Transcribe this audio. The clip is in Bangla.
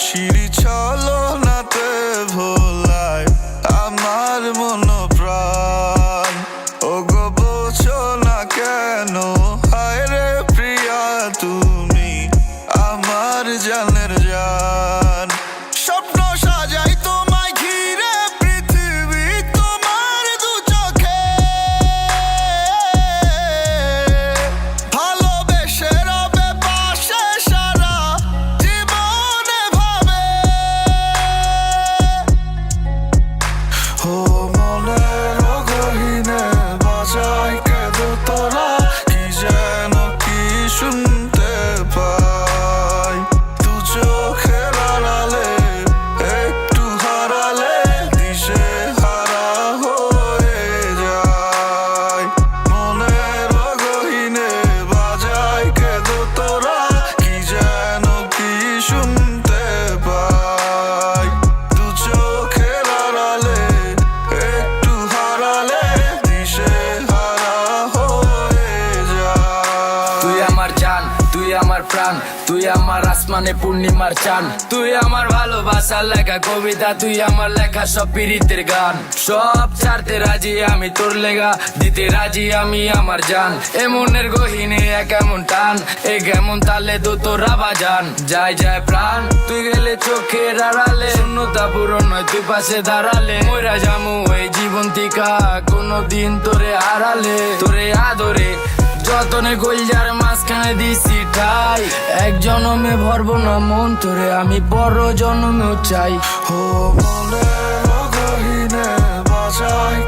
হাসির ছলনাতে ভোলায় আমার মন প্রাণ। ওগো বোঝো না কেন, হায় রে প্রিয়া তুমি আমার জানের জান। স্বপ্ন সাজাই তোমায় ঘিরে পৃথিবী তোমার দু চোখে, ভালোবেসে রবে পাশে সারা জীবনে ভাবে। ও মনের গহীনে বাজায় কেঁদো তোরা, কি যেন কি শুনতে পাই। দু চোখের আড়ালে একটু হারালে দিশে হারা হয়ে যায়। মনের গহীনে বাজায় কেঁদো তোরা, কি যেন কি শুনতে পাই। দু চোখের আড়ালে একটু হারালে দিশে হারা হয়ে যায়। তুই আমার জান, তুই আমার প্রাণ, তুই আমার আসমানে পূর্ণিমার চান। তুই আমার ভালোবাসার লেখা কবিতা, তুই আমার লেখা সব পীড়িতের গান। সব ছাড়তে রাজি আমি তোর লেগা, দিতে রাজি আমি আমার জান। এ মনের গহীনে এক এমন টান, এ কেমন তালে তো তোরা বাজান। যায় যায় প্রাণ, তুই গেলে চোখের আড়ালে, শূন্যতা পূরণ নয় তুই পাশে দাঁড়ালে। মইরা জামু এই জীবন থিকা কোনদিন তোরে হারালে। তোরে আদরে যতনে কইলার মাঝখানে দিছি ঠাই, এক জনমে ভরবো না মন তোরে আমি বড় জন্মেও চাই। ও মনের গহীনে বাজায়